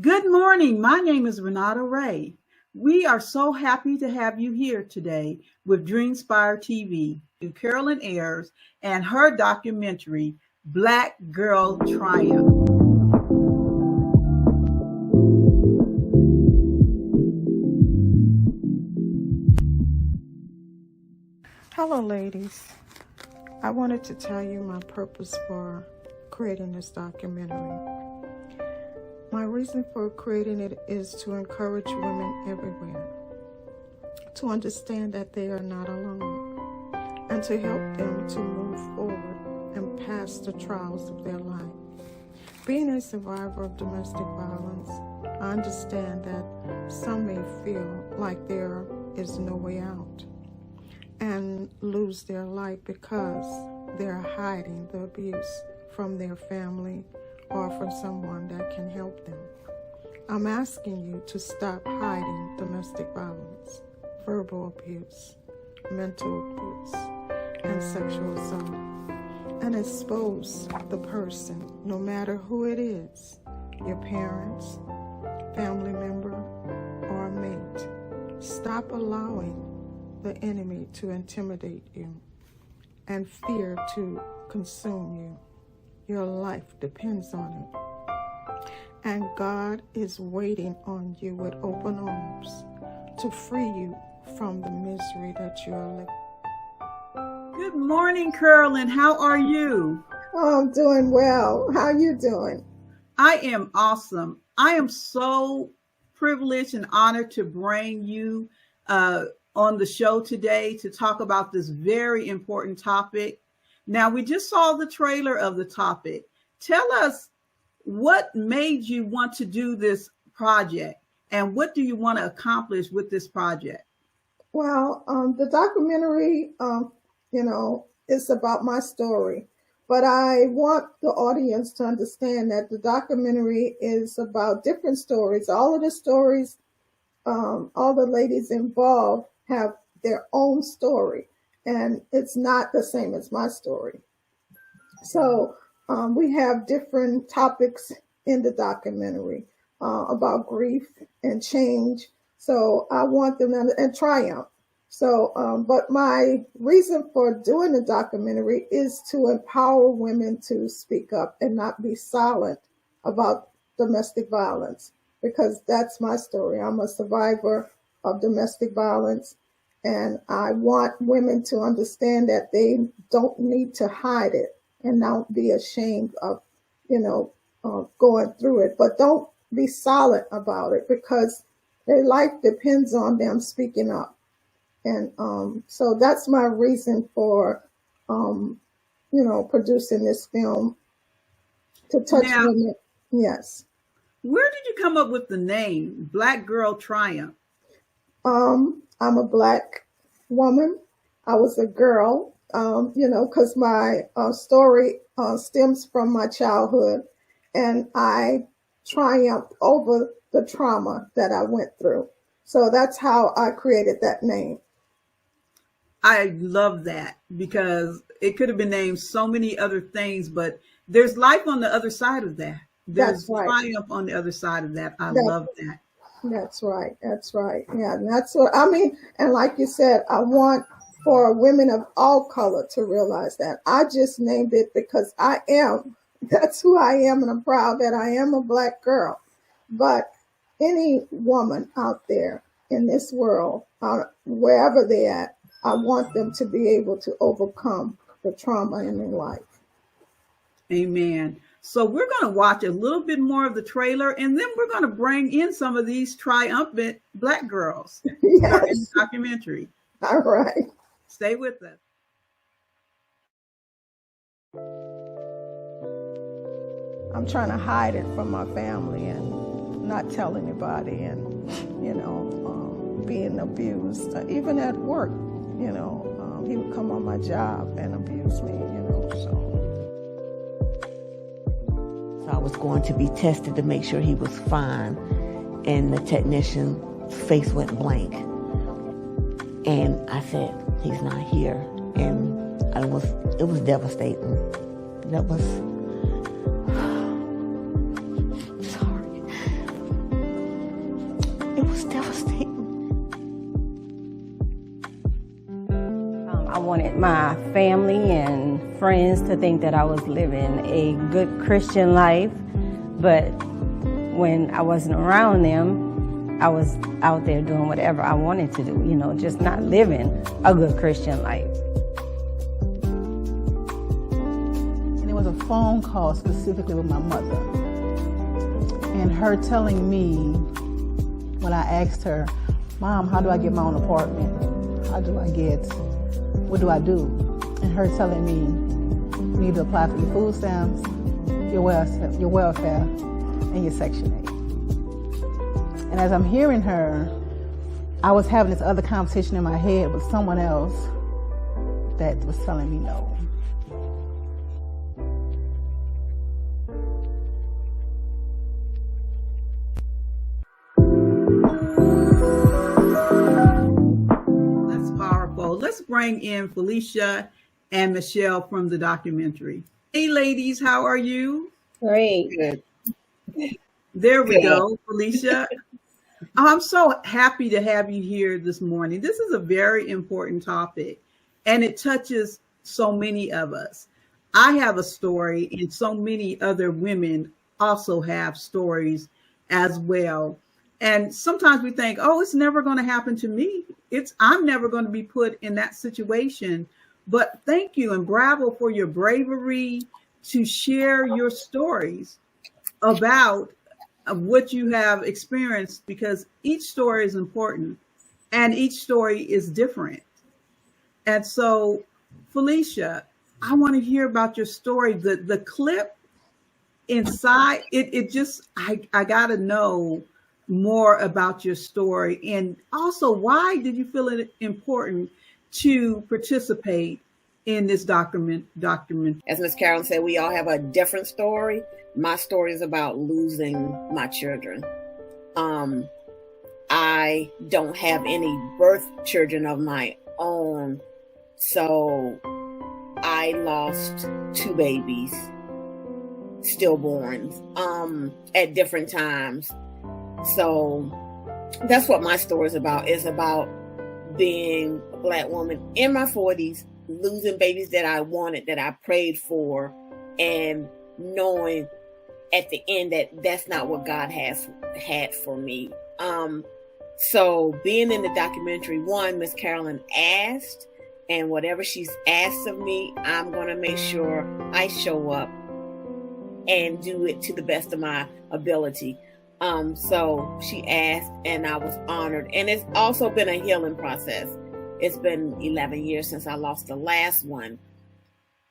Good morning. My name is Renata Rae. We are so happy to have you here today with DreamSpire TV, Carolyn Ayers, and her documentary, Black Girl Triumph. Hello, ladies. I wanted to tell you my purpose for creating this documentary. My reason for creating it is to encourage women everywhere to understand that they are not alone and to help them to move forward and pass the trials of their life. Being a survivor of domestic violence, I understand that some may feel like there is no way out and lose their life because they're hiding the abuse from their family or from someone that can help them. I'm asking you to stop hiding domestic violence, verbal abuse, mental abuse, and sexual assault, and expose the person, no matter who it is, your parents, family member, or mate. Stop allowing the enemy to intimidate you and fear to consume you. Your life depends on it. And God is waiting on you with open arms to free you from the misery that you are living. Good morning, Carolyn. How are you? Oh, I'm doing well. How are you doing? I am awesome. I am so privileged and honored to bring you on the show today to talk about this very important topic. Now, we just saw the trailer of the topic. Tell us what made you want to do this project and what do you want to accomplish with this project? Well, the documentary, is about my story, but I want the audience to understand that the documentary is about different stories. All of the stories, all the ladies involved have their own story, and it's not the same as my story. So we have different topics in the documentary about grief and change. So I want them to, and triumph. So, but my reason for doing the documentary is to empower women to speak up and not be silent about domestic violence, because that's my story. I'm a survivor of domestic violence, and I want women to understand that they don't need to hide it and not be ashamed of, going through it. But don't be silent about it, because their life depends on them speaking up. And so that's my reason for, producing this film, to touch women. Yes. Where did you come up with the name Black Girl Triumph? I'm a Black woman. I was a girl, because my story stems from my childhood, and I triumphed over the trauma that I went through. So that's how I created that name. I love that, because it could have been named so many other things, but there's life on the other side of that. There's triumph on the other side of that. I love that. That's right. That's right. Yeah, and that's what I mean. And like you said, I want for women of all color to realize that. I just named it because that's who I am, and I'm proud that I am a Black girl. But any woman out there in this world, wherever they're at, I want them to be able to overcome the trauma in their life. Amen. So we're going to watch a little bit more of the trailer, and then we're going to bring in some of these triumphant Black girls in the documentary. All right. Stay with us. I'm trying to hide it from my family and not tell anybody, and, being abused, even at work. He would come on my job and abuse me, so I was going to be tested to make sure he was fine, and the technician's face went blank. And I said, he's not here. And it was devastating. That was, sorry. wanted my family and friends to think that I was living a good Christian life, but when I wasn't around them, I was out there doing whatever I wanted to do, just not living a good Christian life. And it was a phone call specifically with my mother, and her telling me, when I asked her, Mom, how do I get my own apartment? What do I do? And her telling me, you need to apply for your food stamps, your welfare, and your Section 8. And as I'm hearing her, I was having this other conversation in my head with someone else that was telling me no. Let's bring in Felicia and Michelle from the documentary. Hey, ladies, how are you? Great. Good. There we go, Felicia. I'm so happy to have you here this morning. This is a very important topic, and it touches so many of us. I have a story, and so many other women also have stories as well. And sometimes we think, oh, it's never going to happen to me. I'm never going to be put in that situation. But thank you and bravo for your bravery to share your stories about what you have experienced, because each story is important and each story is different. And so, Felicia, I want to hear about your story. The clip inside, I got to know more about your story, and also why did you feel it important to participate in this document? As Ms. Carolyn said, we all have a different story. My story is about losing my children. I don't have any birth children of my own, so I lost 2 babies, stillborns, at different times. So that's what my story is about. It's about being a Black woman in my 40s, losing babies that I wanted, that I prayed for, and knowing at the end that that's not what God had for me. So being in the documentary, one, Miss Carolyn asked, and whatever she's asked of me, I'm going to make sure I show up and do it to the best of my ability. So she asked, and I was honored. And it's also been a healing process. It's been 11 years since I lost the last one,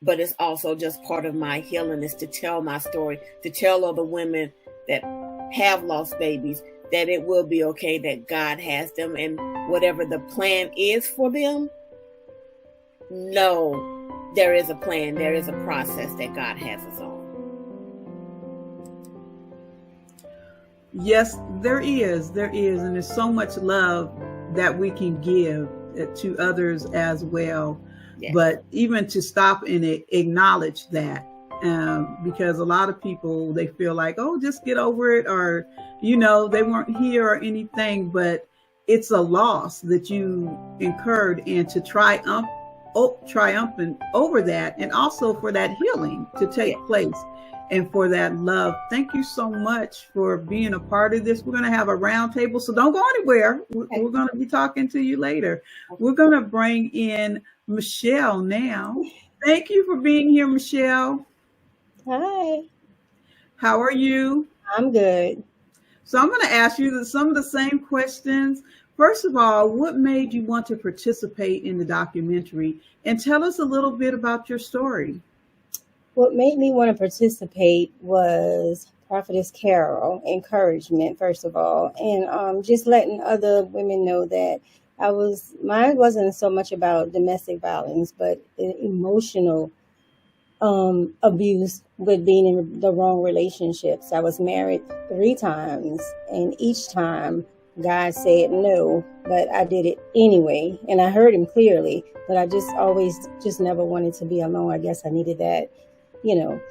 but it's also just part of my healing is to tell my story, to tell other women that have lost babies that it will be okay, that God has them, and whatever the plan is for them, no, there is a plan, there is a process that God has us on. Yes, there is, and there's so much love that we can give to others as well. Yes. But even to stop and acknowledge that, because a lot of people, they feel like, oh, just get over it, or, they weren't here or anything, but it's a loss that you incurred, and to triumphant over that, and also for that healing to take place. And for that love. Thank you so much for being a part of this. We're going to have a round table, so don't go anywhere. We're going to be talking to you later. We're going to bring in Michelle now. Thank you for being here, Michelle. Hi. How are you? I'm good. So I'm going to ask you some of the same questions. First of all, what made you want to participate in the documentary? And tell us a little bit about your story. What made me want to participate was Prophetess Carol, encouragement, first of all, and just letting other women know that mine wasn't so much about domestic violence, but emotional abuse with being in the wrong relationships. I was married 3 times, and each time God said no, but I did it anyway, and I heard him clearly, but I just never wanted to be alone. I guess I needed that. And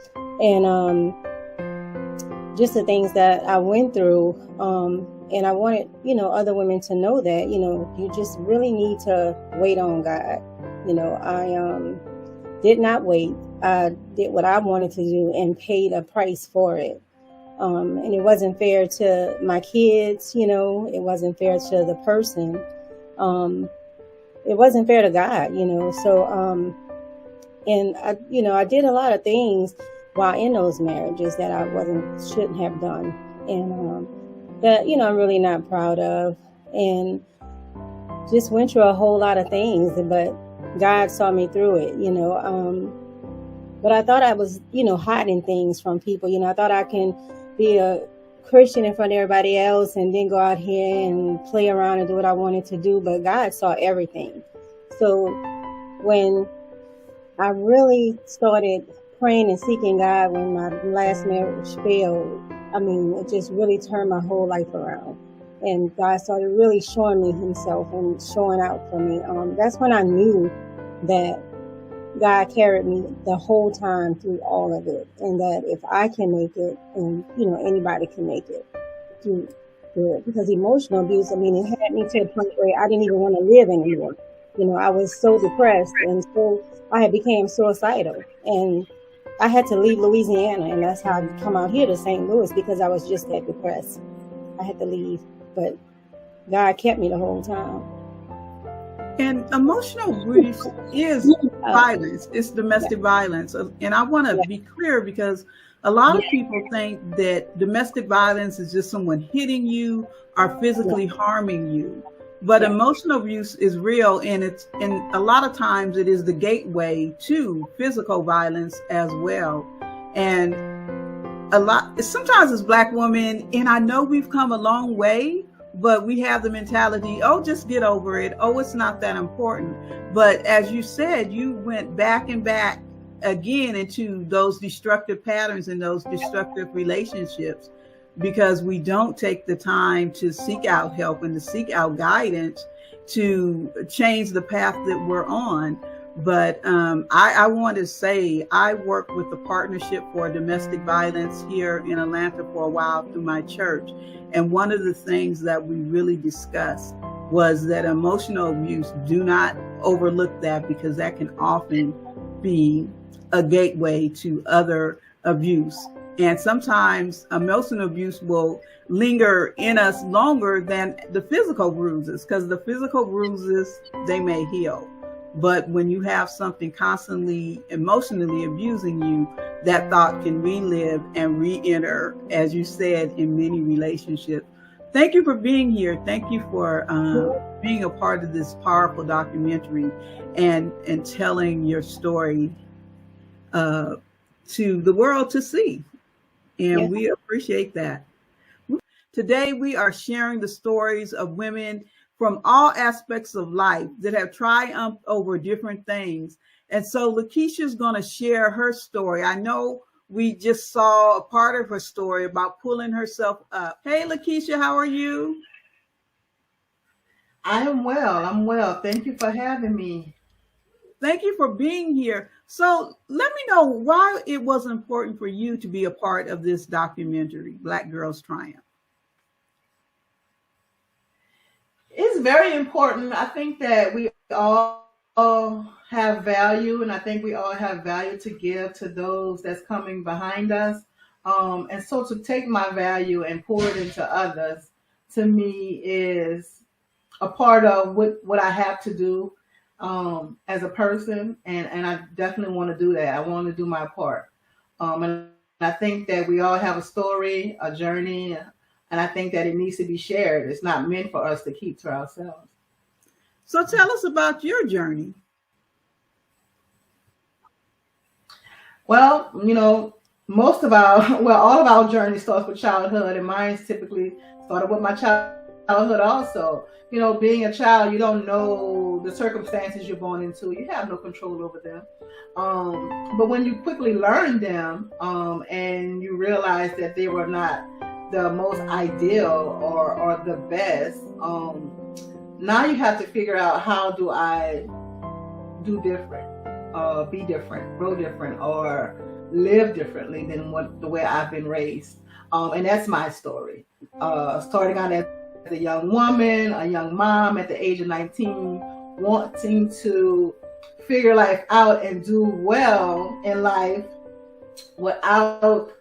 just the things that I went through, and I wanted, other women to know that, you just really need to wait on God You know, I did not wait. I did what I wanted to do and paid a price for it. And it wasn't fair to my kids, you know, it wasn't fair to the person. It wasn't fair to God, you know. So, and I did a lot of things while in those marriages that I shouldn't have done. And, that, you know, I'm really not proud of, and just went through a whole lot of things, but God saw me through it, you know. But I thought I was, you know, hiding things from people. You know, I thought I can be a Christian in front of everybody else and then go out here and play around and do what I wanted to do. But God saw everything. So when I really started praying and seeking God when my last marriage failed, I mean, it just really turned my whole life around. And God started really showing me himself and showing out for me. That's when I knew that God carried me the whole time through all of it, and that if I can make it, and you know, anybody can make it through it. Because emotional abuse, I mean, it had me to a point where I didn't even want to live anymore. You know, I was so depressed, and so I had became suicidal, and I had to leave Louisiana, and that's how I come out here to St. Louis, because I was just that depressed. I had to leave, but God kept me the whole time. And emotional abuse is violence. It's domestic violence. And I want to be clear, because a lot of people think that domestic violence is just someone hitting you or physically harming you. But emotional abuse is real, and a lot of times it is the gateway to physical violence as well. And sometimes as Black women, and I know we've come a long way, but we have the mentality, oh, just get over it. Oh, it's not that important. But as you said, you went back and back again into those destructive patterns and those destructive relationships, because we don't take the time to seek out help and to seek out guidance to change the path that we're on. But I want to say, I worked with the Partnership for Domestic Violence here in Atlanta for a while through my church. And one of the things that we really discussed was that emotional abuse, do not overlook that, because that can often be a gateway to other abuse. And sometimes emotional abuse will linger in us longer than the physical bruises, because the physical bruises, they may heal. But when you have something constantly emotionally abusing you, that thought can relive and re-enter, as you said, in many relationships. Thank you for being here. Thank you for being a part of this powerful documentary and telling your story to the world to see. And we appreciate that. Today, we are sharing the stories of women from all aspects of life that have triumphed over different things. And so Lakeisha's going to share her story. I know we just saw a part of her story about pulling herself up. Hey, Lakeisha, how are you? I am well. I'm well. Thank you for having me. Thank you for being here. So let me know why it was important for you to be a part of this documentary, Black Girls Triumph. It's very important. I think that we all have value, and I think we all have value to give to those that's coming behind us. And so to take my value and pour it into others, to me, is a part of what I have to do as a person. And I definitely want to do that. I want to do my part. And I think that we all have a story, a journey, and I think that it needs to be shared. It's not meant for us to keep to ourselves. So tell us about your journey. Well, you know, all of our journey starts with childhood, and mine typically started with my childhood also. You know, being a child, you don't know the circumstances you're born into. You have no control over them. But when you quickly learn them and you realize that they were not the most ideal or the best, now you have to figure out, how do I do different, be different, grow different, or live differently than the way I've been raised. And that's my story. Starting out as a young woman, a young mom at the age of 19, wanting to figure life out and do well in life without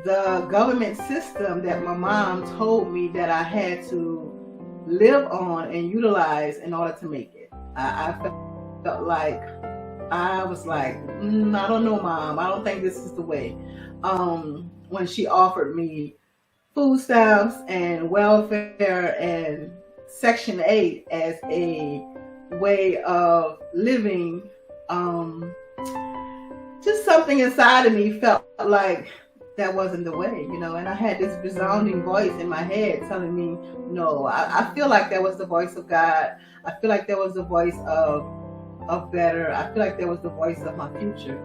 the government system that my mom told me that I had to live on and utilize in order to make it. I felt like, I was like, I don't know, Mom. I don't think this is the way. When she offered me food stamps and welfare and Section 8 as a way of living, just something inside of me felt like that wasn't the way, you know. And I had this resounding voice in my head telling me, no. I feel like that was the voice of God. I feel like there was the voice of better. I feel like there was the voice of my future,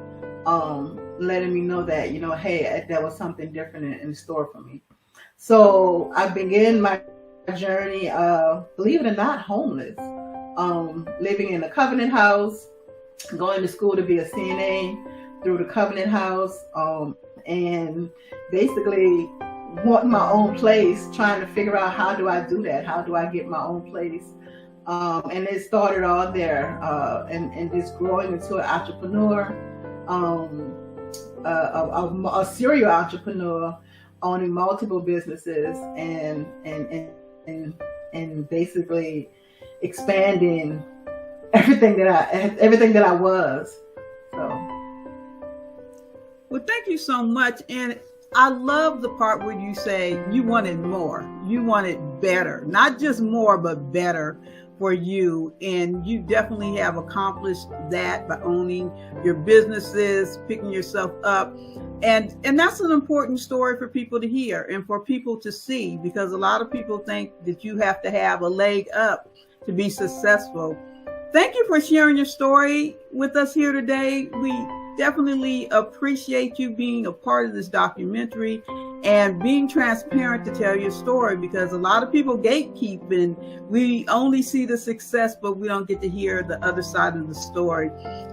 letting me know that, you know, hey, there was something different in store for me. So I began my journey of, believe it or not, homeless, living in a covenant house, going to school to be a CNA through the covenant house, and basically wanting my own place, trying to figure out, how do I do that? How do I get my own place? And it started all there, and just growing into an entrepreneur, a serial entrepreneur, owning multiple businesses, and basically expanding everything that I was. So. Well, thank you so much. And I love the part where you say you wanted more, you wanted better, not just more, but better for you. And you definitely have accomplished that by owning your businesses, picking yourself up. And that's an important story for people to hear and for people to see, because a lot of people think that you have to have a leg up to be successful. Thank you for sharing your story with us here today. We definitely appreciate you being a part of this documentary and being transparent to tell your story, because a lot of people gatekeep and we only see the success, but we don't get to hear the other side of the story.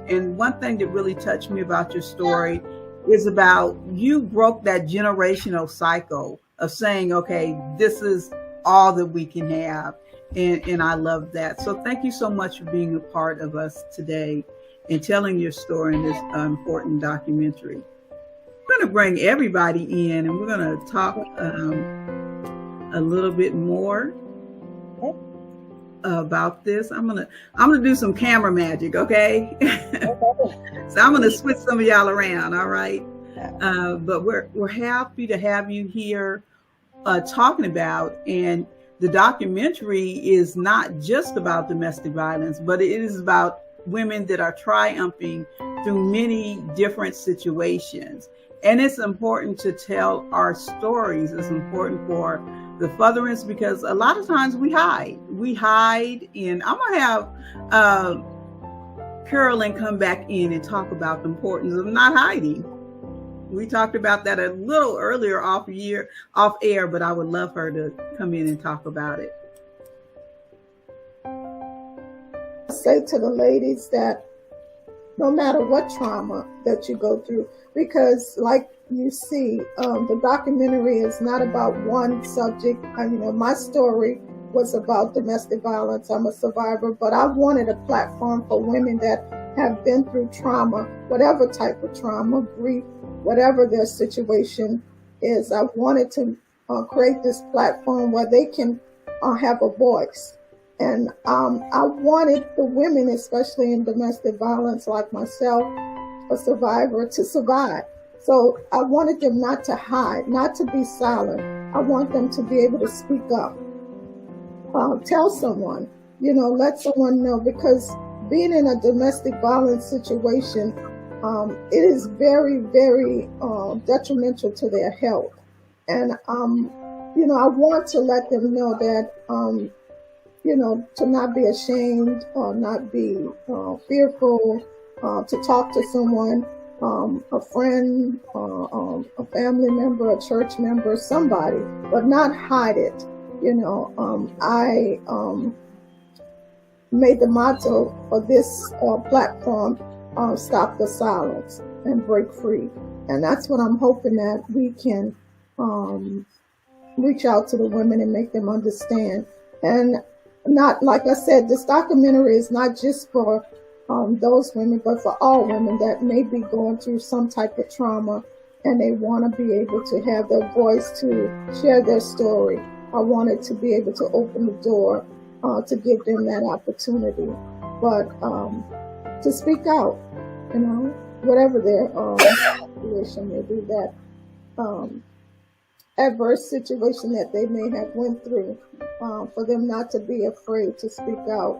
And one thing that really touched me about your story is about you broke that generational cycle of saying, okay, this is all that we can have. And I love that. So thank you so much for being a part of us today and telling your story in this important documentary. We're going to bring everybody in and we're going to talk a little bit more about this. I'm gonna do some camera magic, okay? So I'm gonna switch some of y'all around, all right? But we're happy to have you here talking about, and the documentary is not just about domestic violence, but it is about women that are triumphing through many different situations. And it's important to tell our stories. It's important for the furtherance, because a lot of times we hide, and I'm gonna have Carolyn come back in and talk about the importance of not hiding. We talked about that a little earlier off air, but I would love her to come in and talk about it. Say to the ladies that no matter what trauma that you go through, because like you see, the documentary is not about one subject. My story was about domestic violence. I'm a survivor, but I wanted a platform for women that have been through trauma, whatever type of trauma, grief, whatever their situation is. I wanted to create this platform where they can have a voice. And I wanted the women, especially in domestic violence like myself, a survivor, to survive. So I wanted them not to hide, not to be silent. I want them to be able to speak up, tell someone, let someone know, because being in a domestic violence situation, it is very, very detrimental to their health. And, I want to let them know that, to not be ashamed or not be fearful, to talk to someone, a friend, a family member, a church member, somebody, but not hide it. I made the motto for this platform, stop the silence and break free. And that's what I'm hoping, that we can reach out to the women and make them understand. And not, like I said, this documentary is not just for those women, but for all women that may be going through some type of trauma and they want to be able to have their voice to share their story. I wanted to be able to open the door to give them that opportunity, but to speak out, you know, whatever their situation may be, that adverse situation that they may have went through, for them not to be afraid to speak out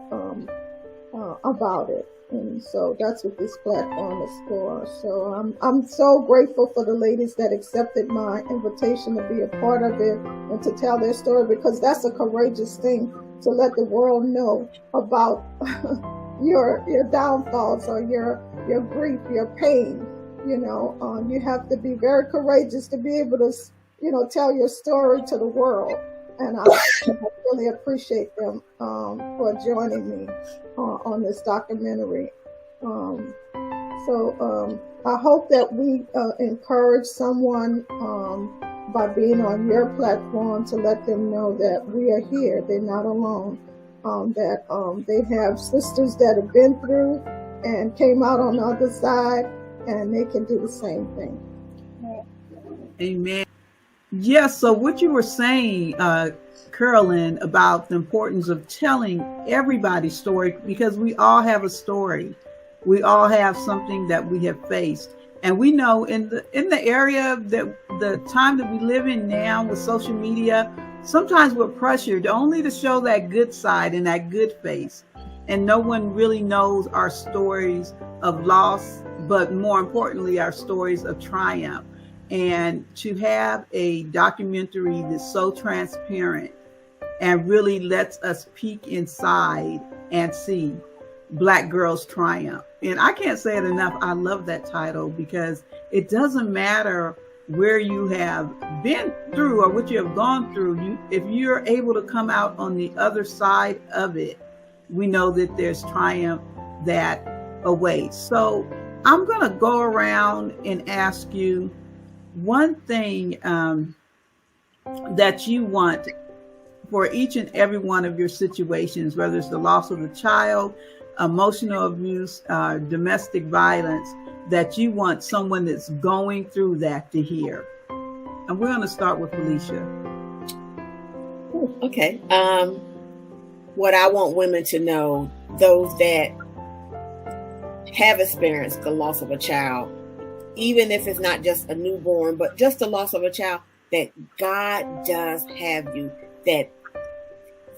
about it. And so that's what this platform is for. So I'm so grateful for the ladies that accepted my invitation to be a part of it and to tell their story, because that's a courageous thing, to let the world know about your downfalls or your grief, your pain. You know, you have to be very courageous to be able to, you know, tell your story to the world. And I really appreciate them for joining me on this documentary. So I hope that we encourage someone by being on your platform to let them know that we are here. They're not alone. That they have sisters that have been through and came out on the other side, and they can do the same thing. Amen. Yes, so what you were saying, Carolyn, about the importance of telling everybody's story, because we all have a story. We all have something that we have faced. And we know in the area that the time that we live in now with social media, sometimes we're pressured only to show that good side and that good face. And no one really knows our stories of loss, but more importantly, our stories of triumph. And to have a documentary that's so transparent and really lets us peek inside and see Black girls triumph. And I can't say it enough. I love that title, because it doesn't matter where you have been through or what you have gone through. If you're able to come out on the other side of it, we know that there's triumph that awaits. So I'm going to go around and ask you one thing that you want for each and every one of your situations, whether it's the loss of a child, emotional abuse, domestic violence, that you want someone that's going through that to hear. And we're going to start with Felicia. Okay. What I want women to know, those that have experienced the loss of a child, even if it's not just a newborn, but just the loss of a child, that God does have you, that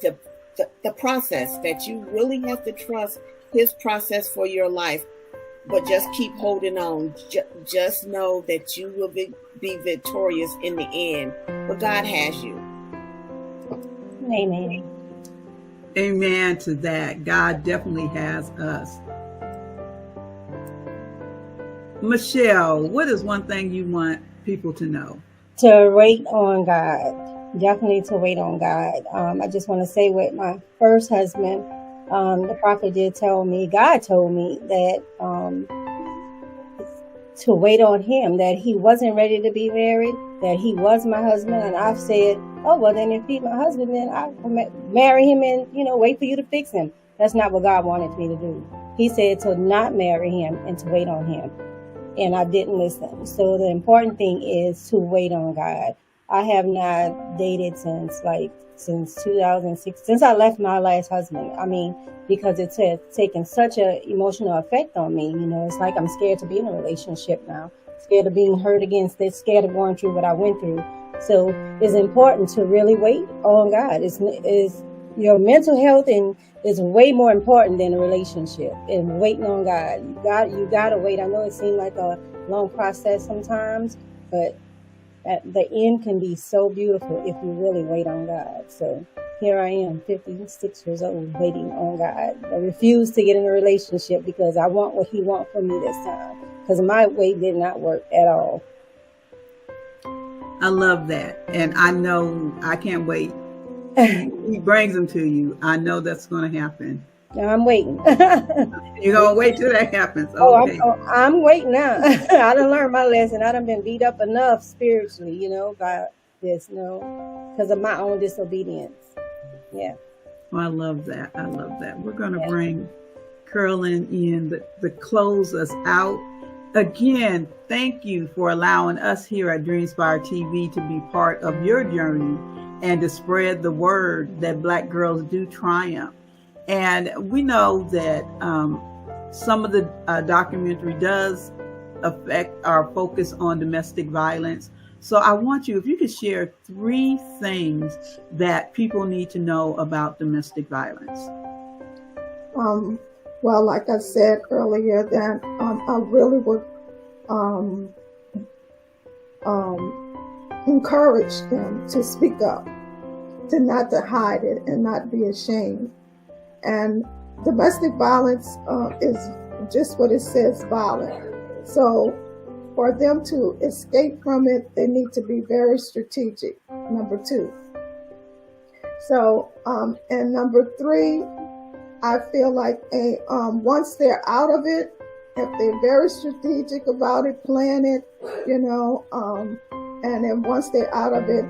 the process, that you really have to trust his process for your life, but just keep holding on. Just know that you will be victorious in the end, but God has you. Amen. Amen to that. God definitely has us. Michelle, what is one thing you want people to know? To wait on God. Definitely to wait on God. I just want to say, with my first husband, the prophet did tell me, God told me that to wait on him, that he wasn't ready to be married, that he was my husband. And I've said, oh, well, then if he's my husband, then I can marry him and, wait for you to fix him. That's not what God wanted me to do. He said to not marry him and to wait on him. And I didn't listen. So the important thing is to wait on God. I have not dated since 2006, since I left my last husband. I mean, because it's taken such an emotional effect on me. It's like I'm scared to be in a relationship now, scared of being hurt again, scared of going through what I went through. So it's important to really wait on God. It's your mental health and is way more important than a relationship, and waiting on God. You gotta wait. I know it seems like a long process sometimes, but the end can be so beautiful if you really wait on God. So here I am, 56 years old, waiting on God. I refuse to get in a relationship because I want what he wants from me this time, because my wait did not work at all. I love that. And I know I can't wait. He brings them to you. I know that's going to happen. I'm waiting. You're going to wait till that happens. Okay. I'm waiting now. I done learned my lesson. I done been beat up enough spiritually, by this, because of my own disobedience. Yeah. Well, I love that. We're going to bring Carolyn in the close us out. Again, thank you for allowing us here at DreamSpire TV to be part of your journey and to spread the word that Black girls do triumph. And we know that some of the documentary does affect our focus on domestic violence. So I want you, if you could share 3 things that people need to know about domestic violence. Well, like I said earlier, that I really would encourage them to speak up, to not to hide it and not be ashamed. And domestic violence is just what it says, violent. So for them to escape from it, they need to be very strategic, number 2. So, and number 3, I feel like once they're out of it, if they're very strategic about it, plan it, and then once they're out of it,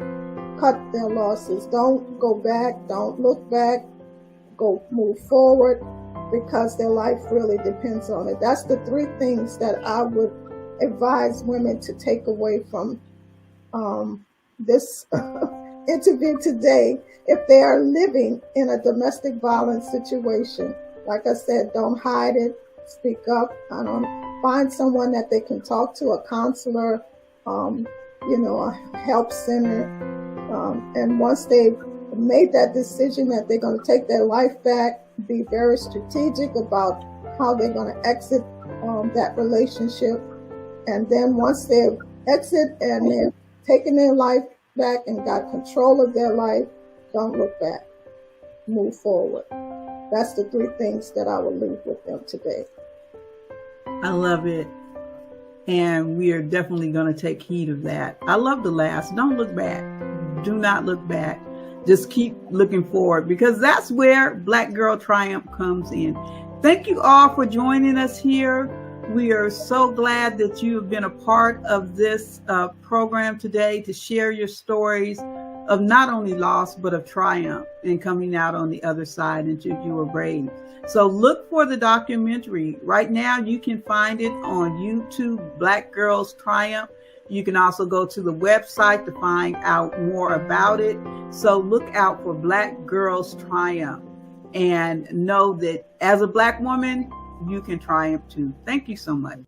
cut their losses. Don't go back, don't look back, move forward, because their life really depends on it. That's the 3 things that I would advise women to take away from this interview today. If they are living in a domestic violence situation, like I said, don't hide it, speak up, find someone that they can talk to, a counselor, a help center. And once they've made that decision that they're going to take their life back, be very strategic about how they're going to exit that relationship. And then once they exit and they've taken their life back and got control of their life, don't look back. Move forward. That's the 3 things that I will leave with them today. I love it. And we are definitely going to take heed of that. I love the last. Don't look back. Do not look back. Just keep looking forward, because that's where Black Girl Triumph comes in. Thank you all for joining us here. We are so glad that you have been a part of this program today to share your stories of not only loss, but of triumph and coming out on the other side, and you were brave. So look for the documentary. Right now, you can find it on YouTube, Black Girls Triumph. You can also go to the website to find out more about it. So look out for Black Girls Triumph, and know that as a Black woman, you can triumph too. Thank you so much.